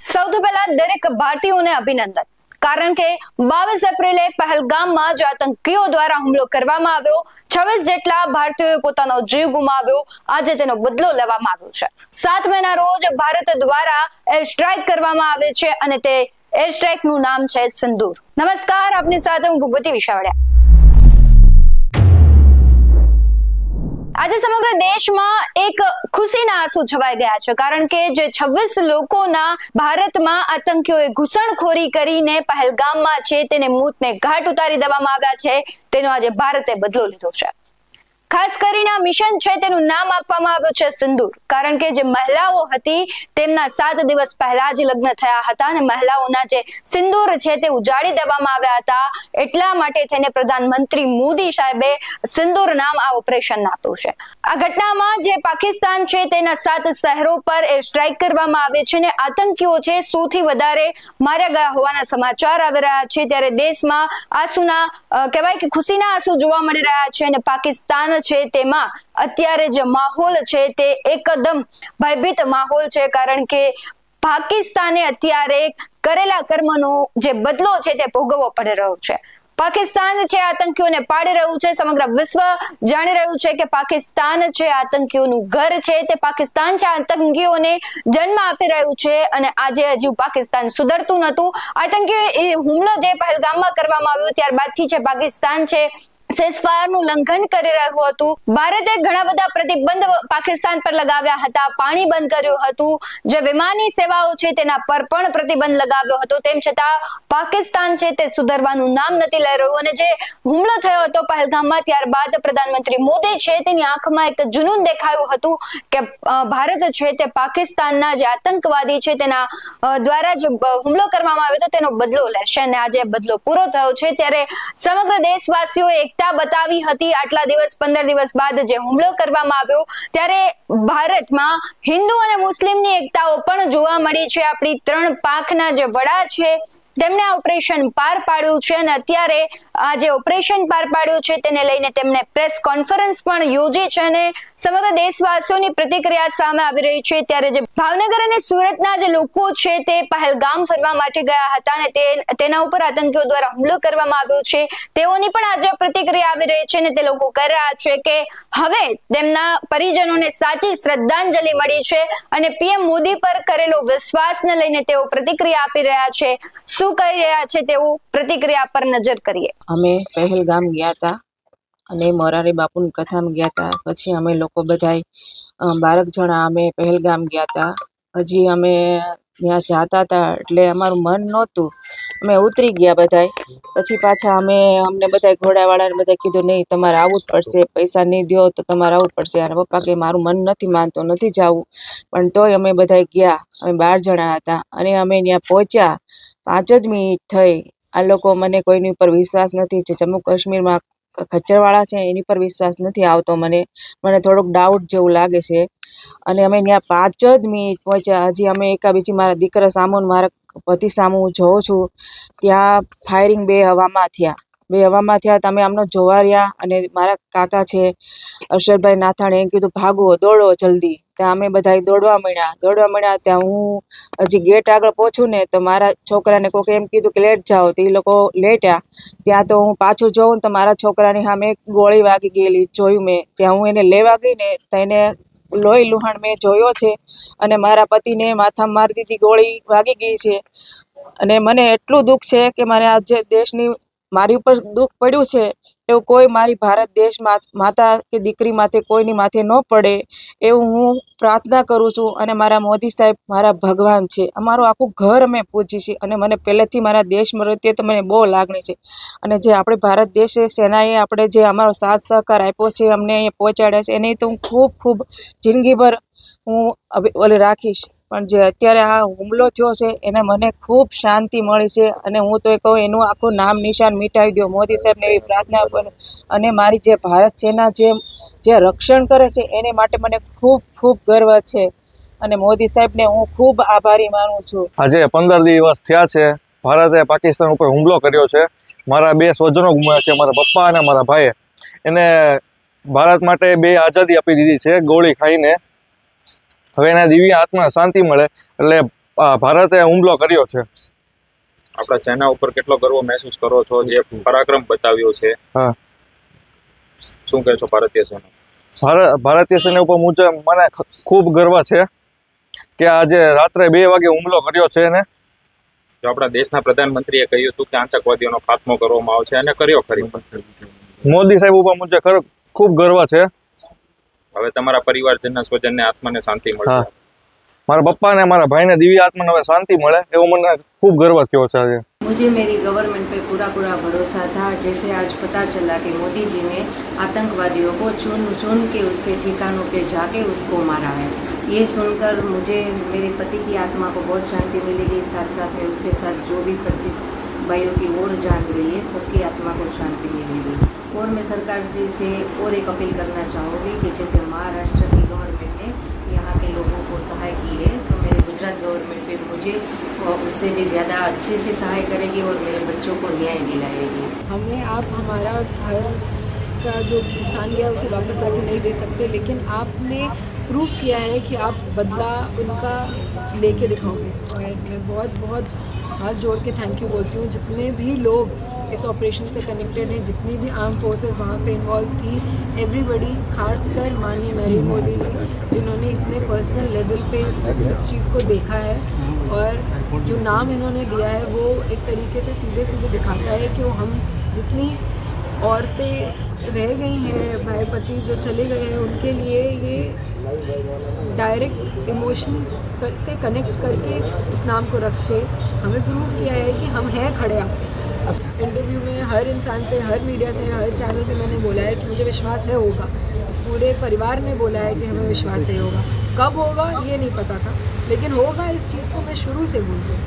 સૌથી પહેલા દરેક ભારતીયોને અભિનંદન, કારણ કે 22 એપ્રિલે પહેલગામમાં જે આતંકીઓ દ્વારા હુમલો કરવામાં આવ્યો, 26 જેટલા ભારતીયોએ પોતાનો જીવ ગુમાવ્યો, આજે તેનો બદલો લેવામાં આવ્યો છે। 7 મેના રોજ ભારત દ્વારા એર સ્ટ્રાઇક કરવામાં આવે છે અને તે એર સ્ટ્રાઇક નું નામ છે સિંદૂર। નમસ્કાર, આપની સાથે હું ભૂપતિ વિશાવડિયા। આજે સમગ્ર દેશમાં એક ખુશીના આંસુ છવાઈ ગયા છે, કારણ કે જે 26 લોકોના ભારતમાં આતંકીઓએ ઘૂસણખોરી કરીને પહેલગામમાં છે તેને મોતને ઘાટ ઉતારી દેવામાં આવ્યા છે, તેનો આજે ભારતે બદલો લીધો છે। ખાસ કરીને આ મિશન છે તેનું નામ આપવામાં આવ્યું છે સિંદૂર, કારણ કે જે મહિલાઓ હતી તેમના 7 દિવસ પહેલા જ લગ્ન થયા હતા અને મહિલાઓના જે સિંદૂર છે તે ઉજાડી દેવામાં આવ્યા હતા। એટલા માટે થઈને પ્રધાનમંત્રી મોદી સાહેબે સિંદૂર નામ આ ઓપરેશન આપ્યું છે। આ ઘટનામાં જે પાકિસ્તાન છે તેના 7 શહેરો પર એર સ્ટ્રાઇક કરવામાં આવે છે અને આતંકીઓ છે સૌથી વધારે માર્યા ગયા હોવાના સમાચાર આવી રહ્યા છે, ત્યારે દેશમાં આંસુના કહેવાય કે ખુશીના આંસુ જોવા મળી રહ્યા છે અને પાકિસ્તાન છે તેમાં અત્યારે જે માહોલ છે તે એકદમ ભયભીત માહોલ છે, કારણ કે પાકિસ્તાને અત્યારે કરેલા કર્મનો જે બદલો છે તે ભોગવવો પડી રહ્યો છે। પાકિસ્તાન છે આતંકીઓને પાડી રહ્યું છે, સમગ્ર વિશ્વ જાણી રહ્યું છે કે પાકિસ્તાન છે આતંકીઓનું ઘર છે, તે પાકિસ્તાન છે આતંકીઓને જન્મ આપી રહ્યું છે અને આજે હજી પાકિસ્તાન સુધરતું નહોતું। આતંકી હુમલો જે પહેલગામમાં કરવામાં આવ્યો ત્યારબાદથી છે પાકિસ્તાન છે સીઝફાયરનું ઉલ્લંઘન કરી રહ્યું હતું। ભારતે ઘણા બધા પ્રતિબંધ પાકિસ્તાન પર લગાવ્યા હતા, પાણી બંધ કર્યું હતું, જે વિમાની સેવાઓ છે તેના પર પણ પ્રતિબંધ લગાવ્યો હતો, તેમ છતાં પાકિસ્તાન છે તે સુધરવાનું નામ નથી લઈ રહ્યું અને જે હુમલો થયો હતો પહેલગામમાં ત્યારબાદ પ્રધાનમંત્રી મોદી છે તેની આંખમાં એક જુનૂન દેખાયું હતું કે ભારત છે તે પાકિસ્તાનના જે આતંકવાદી છે તેના દ્વારા જે હુમલો કરવામાં આવ્યો હતો તેનો બદલો લેશે અને આજે બદલો પૂરો થયો છે। ત્યારે સમગ્ર દેશવાસીઓએ બતાવી હતી આટલા દિવસ 15 દિવસ બાદ જે હુમલો કરવામાં આવ્યો ત્યારે ભારતમાં હિન્દુ અને મુસ્લિમની એકતાઓ પણ જોવા મળી છે। આપણી 3 પાંખના જે વડા છે તેમણે આ ઓપરેશન પાર પાડ્યું છે અને અત્યારે આ જે ઓપરેશન પાર પાડ્યું છે તેને લઈને તેમણે પ્રેસ કોન્ફરન્સ પણ યોજી છે અને સમગ્ર દેશવાસીઓની પ્રતિક્રિયા સામે આવી રહી છે। ત્યારે જે ભાવનગર અને સુરતના જે લોકો છે તે પહેલગામ ફરવા માટે ગયા હતા અને તેના ઉપર આતંકીઓ દ્વારા હુમલો કરવામાં આવ્યો છે, તેઓની પણ આજે પ્રતિક્રિયા આવી રહી છે અને તે લોકો કહી રહ્યા છે કે હવે તેમના પરિજનોને સાચી શ્રદ્ધાંજલિ મળી છે અને પીએમ મોદી પર કરેલો વિશ્વાસને લઈને તેઓ પ્રતિક્રિયા આપી રહ્યા છે। શું કહી રહ્યા છે તેઓ પ્રતિક્રિયા પર નજર કરીએ। અમે પહેલગામ ગયા હતા અને મોરારી બાપુની કથામાં ગયા હતા, પછી અમે લોકો બધાય 12 જણા અમે પહેલગામ ગયા હતા। હજી અમે ત્યાં જાતા હતા એટલે અમારું મન નહોતું, અમે ઉતરી ગયા બધાય, પછી પાછા અમને બધાય ઘોડાવાળાને બધાય કીધું નહીં તમારે આવવું જ પડશે, પૈસા નહીં દો તો તમારે આવવું પડશે। અને પપ્પા કે મારું મન નથી માનતો, નથી જવું, પણ તોય અમે બધાય ગયા। અમે 12 જણા હતા અને અમે ત્યાં પહોંચ્યા 5 જ મિનિટ થઈ, આ લોકો મને કોઈની ઉપર વિશ્વાસ નથી, જે જમ્મુ કાશ્મીરમાં ખચ્ચરવાળા છે એની પર વિશ્વાસ નથી આવતો, મને થોડુંક ડાઉટ જેવું લાગે છે। અને અમે ત્યાં 5 જ મિનિટ પહોંચ્યા, હજી અમે બીજી મારા દીકરા સામુ મારા પતિ સામુ જોઉં છું ત્યાં ફાયરિંગ 2 હવામાં થયા। તમે આમનો જોવા રહ્યા અને મારા કાકા છે અરશદભાઈ નાથાણી એમ કીધું ભાગો દોડો જલ્દી, ત્યાં અમે બધા દોડવા મળ્યા। ત્યાં હું હજી ગેટ આગળ પહોંચું ને તો મારા છોકરાને કોઈક એમ કીધું કે લેટ જાઓ, તો એ લોકો લેટ્યા। ત્યાં તો હું પાછું જોઉં તો મારા છોકરાની સામે ગોળી વાગી ગયેલી જોયું મેં, ત્યાં હું એને લેવા ગઈ ને તો એને લોહી લુહાણ મેં જોયો છે અને મારા પતિને માથામાં મારી દીધી ગોળી વાગી ગઈ છે। અને મને એટલું દુઃખ છે કે મારે આ જે દેશની મારી ઉપર દુઃખ પડ્યું છે એવું કોઈ મારી ભારત દેશ માતા કે દીકરી માથે કોઈની માથે ન પડે એવું હું પ્રાર્થના કરું છું। અને મારા મોદી સાહેબ મારા ભગવાન છે, અમારું આખું ઘર અમે પૂજી છે અને મને પહેલેથી મારા દેશ પ્રત્યે તો મને બહુ લાગણી છે। અને જે આપણે ભારત દેશ સેનાએ આપણે જે અમારો સાથ સહકાર આપ્યો છે, અમને અહીંયા પહોંચાડ્યા છે, એની તો હું ખૂબ જિંદગીભર હું રાખીશ। પણ જે અત્યારે આ હુમલો થયો છે એને મને ખૂબ શાંતિ મળી છે અને હું તો કહું એનું આખું નામ નિશાન મિટાવી દો, મોદી સાહેબને એવી પ્રાર્થના કરું। અને મારી જે ભારત સેના જે રક્ષણ કરે છે એને માટે મને ખૂબ ગર્વ છે અને મોદી સાહેબને હું ખૂબ આભારી માનું છું। આજે 15 દિવસ થયા છે ભારતે પાકિસ્તાન ઉપર હુમલો કર્યો છે, મારા 2 સ્વજનો ગુમાવ્યા છે, મારા પપ્પા અને મારા ભાઈએ। એને ભારત માટે 2 આઝાદી આપી દીધી છે ગોળી ખાઈને, હવે એના દિવ્ય આત્માને શાંતિ મળે એટલે ભારતે હુમલો કર્યો છે. આપણા સેના ઉપર કેટલો ગર્વ મહેસૂસ કરો છો, જે પરાક્રમ બતાવ્યો છે? હા. શું કહેશો ભારતીય સેના? ભારતીય સેના ઉપર મુજબ મને ખૂબ ગર્વ છે કે આજે રાત્રે 2 વાગે હુમલો કર્યો છે એને. જો આપણા દેશના પ્રધાનમંત્રીએ કહ્યું હતું કે આતંકવાદીઓનો ખાત્મો કરવામાં આવશે, અને કર્યો ખરી. મોદી સાહેબ ઉપર મુજબ ખૂબ ગર્વ છે. હવે તમારા પરિવારજનના સ્વજનને આત્માને શાંતિ મળશે. હા. મારા પપ્પा અને મારા ભાઈને દિવ્ય આત્માને હવે શાंति મળે એવો મને ખૂબ गर्व થયો છે આજે. मुझे मेरी गवर्नमेंट पे पूरा भरोसा था। जैसे आज पता चला कि मोदी जी ने आतंकवादियों को चुन के उसके ठिकानों पे जाके उसको मारा है, ये सुनकर मुझे मेरे पति की आत्मा को बहुत शांति मिलेगी। साथ साथ में उसके साथ जो भी 25 भाइयों की और जान गई है, सबकी आत्मा को शांति मिलेगी। और मैं सरकार श्री से और एक अपील करना चाहूँगी कि जैसे महाराष्ट्र की गवर्नमेंट ने यहाँ के लोगों को सहाय की है, तो मेरे गुजरात गवर्नमेंट भी मुझे उससे भी ज़्यादा अच्छे से सहाय करेगी और मेरे बच्चों को न्याय दिलाएगी। हमें आप हमारा घर का जो इंसान गया उसे वापस आके नहीं दे सकते, लेकिन आपने प्रूव किया है कि आप बदला उनका लेके दिखाओगे। और मैं बहुत हाथ जोड़ के थैंक यू बोलती हूँ जितने भी लोग इस ऑपरेशन से कनेक्टेड हैं, जितनी भी आर्म फोर्सेस वहाँ पे इन्वॉल्व थी, एवरीबडी, खासकर माननीय नरेंद्र मोदी जी जिन्होंने इतने पर्सनल लेवल पे इस चीज़ को देखा है, और जो नाम इन्होंने दिया है वो एक तरीके से सीधे दिखाता है कि वो हम जितनी औरतें रह गई हैं, हमारे पति जो चले गए हैं, उनके लिए ये डायरेक्ट इमोशंस से कनेक्ट करके इस नाम को रख के हमें प्रूव किया है कि हम हैं खड़े आपके साथ। इंटरव्यू में हर इंसान से, हर मीडिया से, हर चैनल पे मैंने बोला है कि मुझे विश्वास है होगा। इस पूरे परिवार ने बोला है कि हमें विश्वास है होगा। कब होगा ये नहीं पता था, लेकिन होगा इस चीज़ को मैं शुरू से बोल रही हूँ।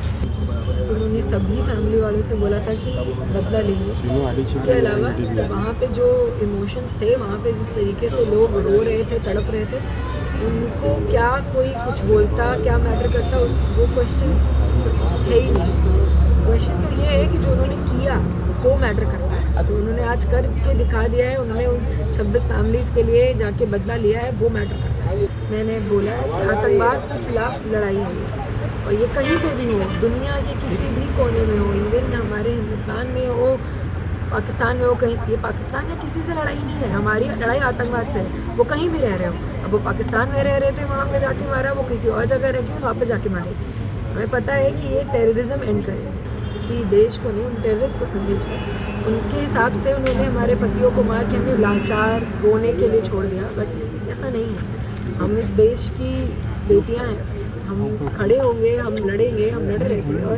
उन्होंने सभी फैमिली वालों से बोला था कि बदला लेंगे। इसके अलावा वहाँ पे जो इमोशंस थे, वहाँ पे जिस तरीके से लोग रो रहे थे, तड़प रहे थे, उनको क्या कोई कुछ बोलता, क्या मैटर करता, उस वो क्वेश्चन है ही नहीं। क्वेश्चन तो ये है कि जो उन्होंने किया वो मैटर करता है, जो उन्होंने आज करके दिखा दिया है, उन्होंने उन 26 फैमिलीज़ के लिए जाके बदला लिया है, वो मैटर करता है। मैंने बोला है कि आतंकवाद के खिलाफ लड़ाई है, और ये कहीं पे भी हो, दुनिया के किसी भी कोने में हो, इवन हमारे हिंदुस्तान में हो, पाकिस्तान में हो, कहीं, ये पाकिस्तान या किसी से लड़ाई नहीं है, हमारी लड़ाई आतंकवाद से है। वो कहीं भी रह रहे हो, अब वो पाकिस्तान में रह रहे थे, वहाँ पे जाके मारा, वो किसी और जगह रह के वहाँ पे जाके मारेगी। हमें पता है कि ये टेररिज्म एंड करेंगे, किसी देश को नहीं, उन टेररिस्ट को संदेश है। उनके हिसाब से उन्होंने हमारे पतियों को मार के हमें लाचार रोने के लिए छोड़ दिया, बट ऐसा नहीं है। हम इस देश की बेटियां हैं, हम खड़े होंगे, हम लड़ेंगे, हम लड़ रहे थे, और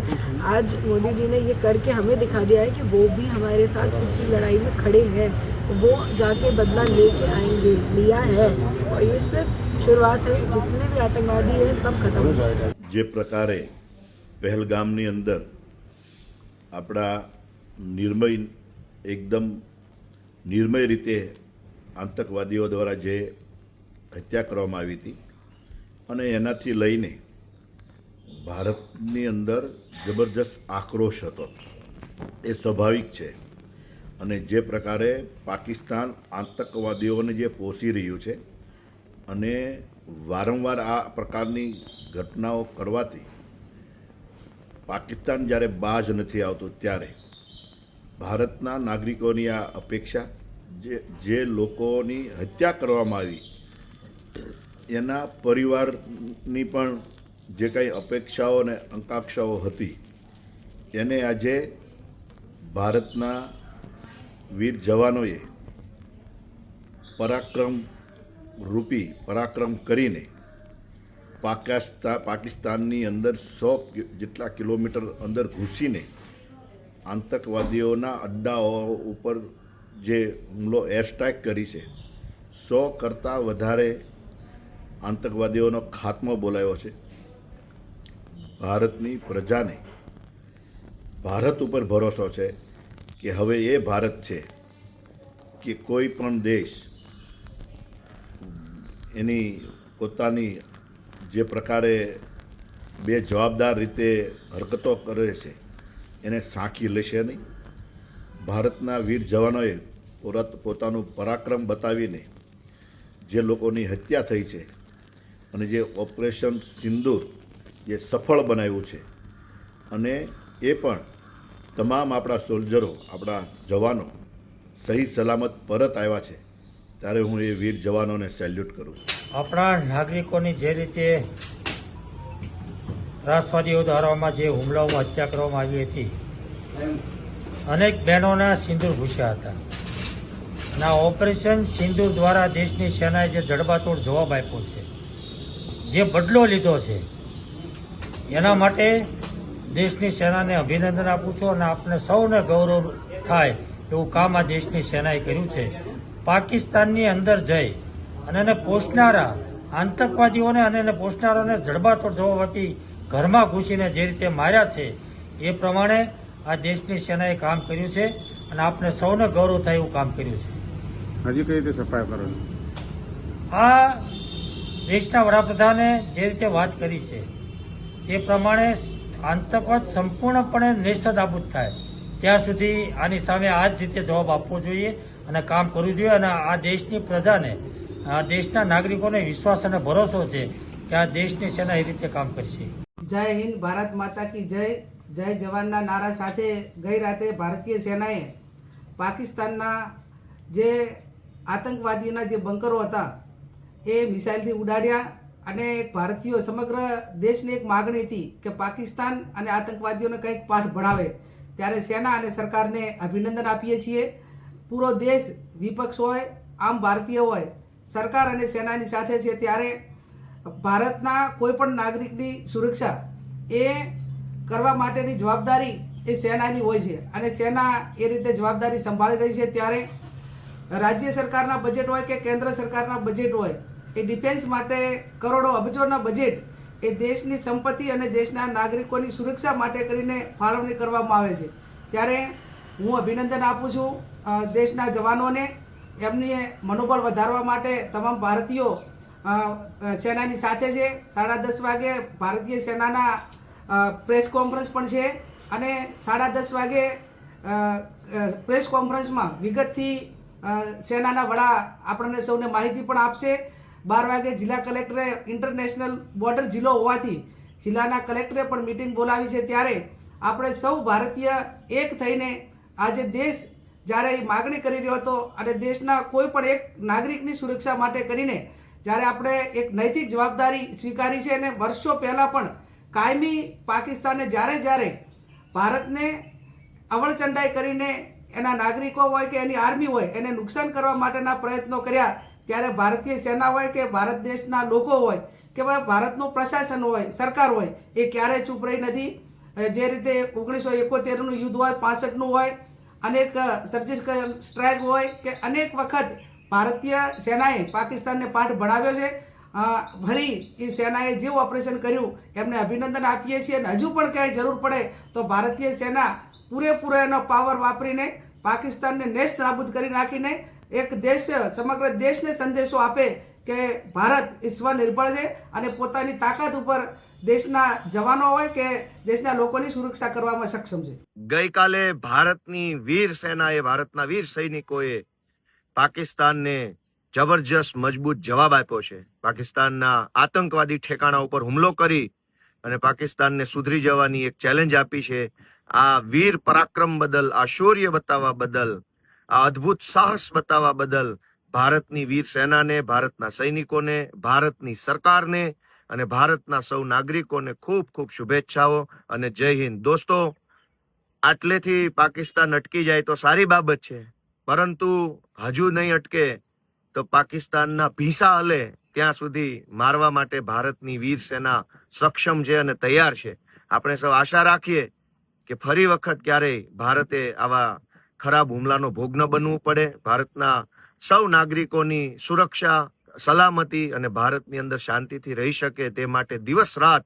आज मोदी जी ने ये करके हमें दिखा दिया है कि वो भी हमारे साथ उसी लड़ाई में खड़े हैं, वो जाके बदला लेके आएंगे, लिया है, और ये सिर्फ शुरुआत है। जितने भी आतंकवादी है सब खत्म हो जाएगा। જે પ્રકારે પહેલગામની અંદર આપણા એકદમ નિર્મય રીતે આતંકવાદીઓ દ્વારા જે હત્યા કરવામાં આવી હતી, અને એનાથી લઈને ભારતની અંદર જબરજસ્ત આક્રોશ હતો, એ સ્વાભાવિક છે। અને જે પ્રકારે પાકિસ્તાન આતંકવાદીઓને જે પોષી રહ્યું છે, અને વારંવાર આ પ્રકારની ઘટનાઓ કરવાથી પાકિસ્તાન જ્યારે બાજ નથી આવતું, ત્યારે ભારતના નાગરિકોની આ અપેક્ષા, જે લોકોની હત્યા કરવામાં આવી એના પરિવારની પણ જે કંઈ અપેક્ષાઓ અને આકાંક્ષાઓ હતી, એને આજે ભારતના વીર જવાનોએ પરાક્રમ કરીને પાકિસ્તાનની અંદર 100 જેટલા કિલોમીટર અંદર ઘૂસીને આતંકવાદીઓના અડ્ડાઓ ઉપર જે હુમલો એર સ્ટ્રાઇક કરી છે, 100 કરતાં વધારે આતંકવાદીઓનો ખાત્મો બોલાવ્યો છે। ભારતની પ્રજાને ભારત ઉપર ભરોસો છે કે હવે એ ભારત છે કે કોઈ પણ દેશ એની પોતાની જે પ્રકારે બેજવાબદાર રીતે હરકતો કરે છે એને સાંખી લેશે નહીં। ભારતના વીર જવાનોએ પોતાનું પરાક્રમ બતાવીને જે લોકોની હત્યા થઈ છે, અને જે ઓપરેશન સિંદૂર જે સફળ બનાવ્યું છે અને એ પણ તમામ આપણા સોલ્જરો, આપણા જવાનો સહી સલામત પરત આવ્યા છે, ત્યારે હું એ વીર જવાનોને સેલ્યુટ કરું છું. આપણા નાગરિકોની જે રીતે ત્રાસવાદીઓ દ્વારામાં જે હુમલાઓમાં હત્યા કરવામાં આવી હતી, અનેક બહેનોના સિંદૂર ઘૂસ્યા હતા અને આ ઓપરેશન સિંદૂર દ્વારા દેશની સેનાએ જે જડબાતોડ જવાબ આપ્યો છે, જે બદલો લીધો છે, એના માટે દેશની સેનાને અભિનંદન આપું છું અને આપને સૌને ગૌરવ થાય એવું કામ આ દેશની સેનાએ કર્યું છે. પાકિસ્તાનની અંદર જઈ અને એને પોષનારા આતંકવાદીઓને અને એને પોષનારાઓને જડબાતોડ જવાબ આપી ઘરમાં ઘૂસીને જે રીતે માર્યા છે, એ પ્રમાણે આ દેશની સેનાએ કામ કર્યું છે અને આપને સૌને ગૌરવ થાય એવું કામ કર્યું છે. હજી કઈ રીતે સફાઈ કરવાની? આ દેશના વડાપ્રધાને જે રીતે વાત કરી છે તે પ્રમાણે આતંકવાદ સંપૂર્ણપણે નેસ્ત નાબૂદ થાય ત્યાં સુધી આની સામે આ જ રીતે જવાબ આપવો જોઈએ અને કામ કરવું જોઈએ. અને આ દેશની પ્રજાને, આ દેશના નાગરિકોને વિશ્વાસ અને ભરોસો છે કે આ દેશની સેના એ રીતે કામ કરશે. જય હિન્દ, ભારત માતા કી જય. જય જવાનના નારા સાથે ગઈ રાતે ભારતીય સેનાએ પાકિસ્તાનના જે આતંકવાદીના જે બંકરો હતા એ મિસાઇલથી ઉડાડ્યા અને ભારતીયો સમગ્ર દેશની એક માગણી હતી કે પાકિસ્તાન અને આતંકવાદીઓને કંઈક પાઠ ભણાવે. ત્યારે સેના અને સરકારને અભિનંદન આપીએ છીએ. પૂરો દેશ, વિપક્ષ હોય, આમ ભારતીય હોય, સરકાર અને સેનાની સાથે છે. ત્યારે ભારતના કોઈ પણ નાગરિકની સુરક્ષા એ કરવા માટેની જવાબદારી એ સેનાની હોય છે અને સેના એ રીતે જવાબદારી સંભાળી રહી છે. ત્યારે રાજ્ય સરકારના બજેટ હોય કે કેન્દ્ર સરકારના બજેટ હોય, એ ડિફેન્સ માટે કરોડો અબજોના બજેટ એ દેશની સંપત્તિ અને દેશના નાગરિકોની સુરક્ષા માટે કરીને ફાળવણી કરવામાં આવે છે. ત્યારે હું અભિનંદન આપું છું દેશના જવાનોને. એમની મનોબળ વધારવા માટે તમામ ભારતીયો સેનાની સાથે છે. 10:30 વાગે ભારતીય સેનાના પ્રેસ કોન્ફરન્સ પણ છે અને 10:30 વાગે પ્રેસ કોન્ફરન્સમાં વિગતથી સેનાના વડા આપણને સૌને માહિતી પણ આપશે. 12 વાગે જિલ્લા કલેક્ટરે, ઇન્ટરનેશનલ બોર્ડર જિલ્લો હોવાથી જિલ્લાના કલેક્ટરે પણ મિટિંગ બોલાવી છે. ત્યારે આપણે સૌ ભારતીય એક થઈને આજે દેશ જ્યારે માગણી કરી રહ્યો હતો અને દેશના કોઈ પણ એક નાગરિકની સુરક્ષા માટે કરીને જ્યારે આપણે એક નૈતિક જવાબદારી સ્વીકારી છે અને વર્ષો પહેલાં પણ કાયમી પાકિસ્તાને જ્યારે ભારતને અવળચંડાઈ કરીને એના નાગરિકો હોય કે એની આર્મી હોય એને નુકસાન કરવા માટેના પ્રયત્નો કર્યા, ત્યારે ભારતીય સેના હોય કે ભારત દેશના લોકો હોય કે ભાઈ ભારતનું પ્રશાસન હોય, સરકાર હોય, એ ક્યારેય ચૂપ રહી નથી. જે રીતે 1971નું યુદ્ધ હોય, 65નું હોય, અનેક સર્જિકલ સ્ટ્રાઇક હોય કે અનેક વખત ભારતીય સેનાએ પાકિસ્તાનને પાઠ ભણાવ્યો છે. ફરી એ સેનાએ જે ઓપરેશન કર્યું એમને અભિનંદન આપીએ છીએ અને હજુ પણ ક્યાંય જરૂર પડે તો ભારતીય સેના પૂરેપૂરો એનો પાવર વાપરીને પાકિસ્તાનને નેસ્ત નાબૂદ કરી નાખીને એક દેશ, સમગ્ર દેશને સંદેશો આપે કે ભારત એ સ્વનિર્ભર છે અને પોતાની તાકાત ઉપર દેશના જવાનો હોય કે દેશના લોકોની સુરક્ષા કરવામાં સક્ષમ છે. ગઈકાલે ભારતની વીર સેનાએ, ભારતના વીર સૈનિકોએ પાકિસ્તાનને જબરજસ્ત મજબૂત જવાબ આપ્યો છે. પાકિસ્તાનના આતંકવાદી ઠેકાણા ઉપર હુમલો કરી અને પાકિસ્તાનને સુધરી જવાની એક ચેલેન્જ આપી છે. આ વીર પરાક્રમ બદલ, આ શૌર્ય બતાવવા બદલ, આ અદ્ભુત સાહસ બતાવવા બદલ ભારતની વીર સેનાને, ભારતના સૈનિકોને, ભારતની સરકારને અને ભારતના સૌ નાગરિકોને ખૂબ ખૂબ શુભેચ્છાઓ અને જય હિન્દ. દોસ્તો, આટલેથી પાકિસ્તાન અટકી જાય તો સારી બાબત છે, પરંતુ હજુ નહીં અટકે તો પાકિસ્તાનના ભીંસા હલે ત્યાં સુધી મારવા માટે ભારતની વીર સેના સક્ષમ છે અને તૈયાર છે. આપણે સૌ આશા રાખીએ કે ફરી વખત ક્યારેય ભારતે આવા ખરાબ હુમલાનો ભોગ ન બનવું પડે. ભારતના સૌ નાગરિકોની સુરક્ષા, સલામતી અને ભારતની અંદર શાંતિથી રહી શકે તે માટે દિવસ રાત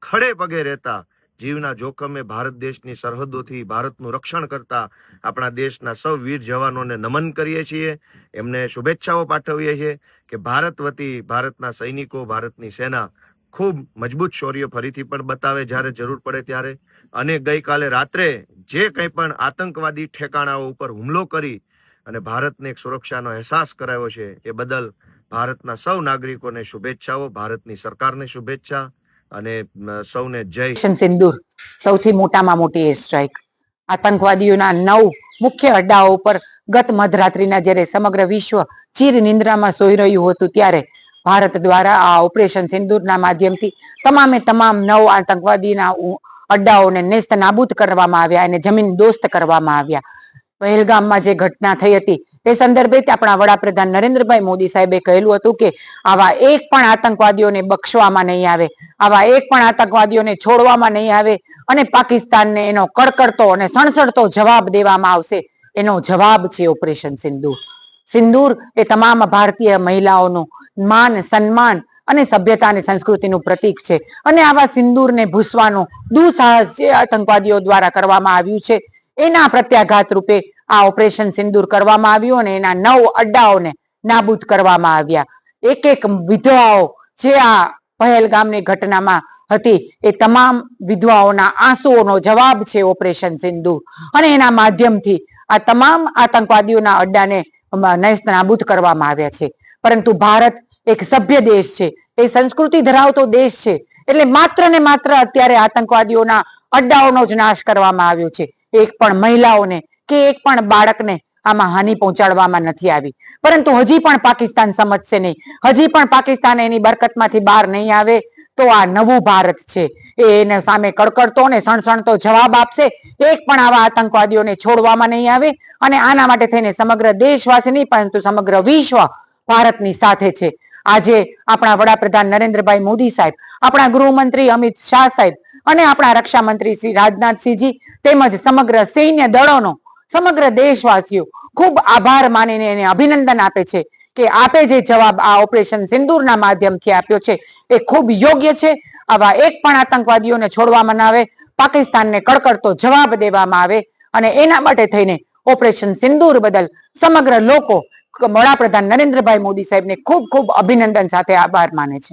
ખડે પગે રહેતા, જીવના જોખમે ભારત દેશની સરહદોથી ભારતનું રક્ષણ કરતા આપણા દેશના સૌ વીર જવાનોને નમન કરીએ છીએ. એમને શુભેચ્છાઓ પાઠવીએ છીએ કે ભારત વતી ભારતના સૈનિકો, ભારતની સેના ખૂબ મજબૂત શૌર્ય ફરીથી પણ બતાવે જ્યારે જરૂર પડે ત્યારે. અને ગઈકાલે રાત્રે જે કંઈ પણ આતંકવાદી ઠેકાણાઓ ઉપર હુમલો કરી અને ભારતને એક સુરક્ષાનો અહેસાસ કરાવ્યો છે એ બદલ ભારતના સૌ નાગરિકોને શુભેચ્છાઓ, ભારતની સરકારને શુભેચ્છા અને સૌને જય. ઓપરેશન સિંદૂર સૌથી મોટામાં મોટી એર સ્ટ્રાઇક. આતંકવાદીઓના 9 મુખ્ય અડ્ડાઓ પર ગત મધરાત્રિના જ્યારે સમગ્ર વિશ્વ ચીર નિંદ્રામાં સોઈ રહ્યું હતું ત્યારે ભારત દ્વારા આ ઓપરેશન સિંદૂરના માધ્યમથી તમામે તમામ 9 આતંકવાદીના અડ્ડાઓને નેસ્ત નાબૂદ કરવામાં આવ્યા અને જમીન દોસ્ત કરવામાં આવ્યા. પહેલગામમાં જે ઘટના થઈ હતી તે સંદર્ભે આપણા વડાપ્રધાન નરેન્દ્રભાઈ મોદી સાહેબે કહેલું હતું કે આવા એક પણ આતંકવાદીઓને બક્ષવામાં નહીં આવે, આવા એક પણ આતંકવાદીઓને છોડવામાં નહીં આવે અને પાકિસ્તાનને એનો કડકડતો અને સણસણતો જવાબ દેવામાં આવશે. એનો જવાબ છે ઓપરેશન સિંદૂર. સિંદૂર એ તમામ ભારતીય મહિલાઓનું માન, સન્માન અને સભ્યતા અને સંસ્કૃતિનું પ્રતીક છે અને આવા સિંદૂરને ભૂસવાનું દુઃસાહસ જે આતંકવાદીઓ દ્વારા કરવામાં આવ્યું છે એના પ્રત્યાઘાત રૂપે આ ઓપરેશન સિંદૂર કરવામાં આવ્યું અને એના 9 અડ્ડાઓને નાબૂદ કરવામાં આવ્યા. એક એક વિધવાઓ જે આ પહેલગામની ઘટનામાં હતી એ તમામ વિધવાઓના આંસુઓનો જવાબ છે ઓપરેશન સિંદૂર અને એના માધ્યમથી આ તમામ આતંકવાદીઓના અડ્ડાને નેસ્ત નાબૂદ કરવામાં આવ્યા છે. પરંતુ ભારત એક સભ્ય દેશ છે, એ સંસ્કૃતિ ધરાવતો દેશ છે એટલે માત્ર ને માત્ર અત્યારે આતંકવાદીઓના અડ્ડાઓનો જ નાશ કરવામાં આવ્યો છે. એક પણ મહિલાઓને કે એક પણ બાળકને આમાં હાનિ પહોંચાડવામાં નથી આવી. પરંતુ હજી પણ પાકિસ્તાન સમજશે નહીં, હજી પણ પાકિસ્તાન એની બરકતમાંથી બહાર નહીં આવે તો આ નવું ભારત છે એને સામે કડકડતો અને સણસણતો જવાબ આપશે. એક પણ આવા આતંકવાદીઓને છોડવામાં નહીં આવે અને આના માટે થઈને સમગ્ર દેશવાસી નહીં પરંતુ સમગ્ર વિશ્વ ભારતની સાથે છે. આજે આપણા વડાપ્રધાન નરેન્દ્રભાઈ મોદી સાહેબ, આપણા ગૃહમંત્રી અમિત શાહ સાહેબ અને આપણા રક્ષા મંત્રી શ્રી રાજનાથસિંહજી તેમજ સમગ્ર સૈન્ય દળોનો સમગ્ર દેશવાસીઓ ખૂબ આભાર માનીને એને અભિનંદન આપે છે કે આપે જે જવાબ આ ઓપરેશન સિંદૂરના માધ્યમથી આપ્યો છે એ ખૂબ યોગ્ય છે. આવા એક પણ આતંકવાદીઓને છોડવામાં ના આવે, પાકિસ્તાનને કડકડતો જવાબ દેવામાં આવે અને એના માટે થઈને ઓપરેશન સિંદૂર બદલ સમગ્ર લોકો વડાપ્રધાન નરેન્દ્રભાઈ મોદી સાહેબને ખૂબ ખૂબ અભિનંદન સાથે આભાર માને છે.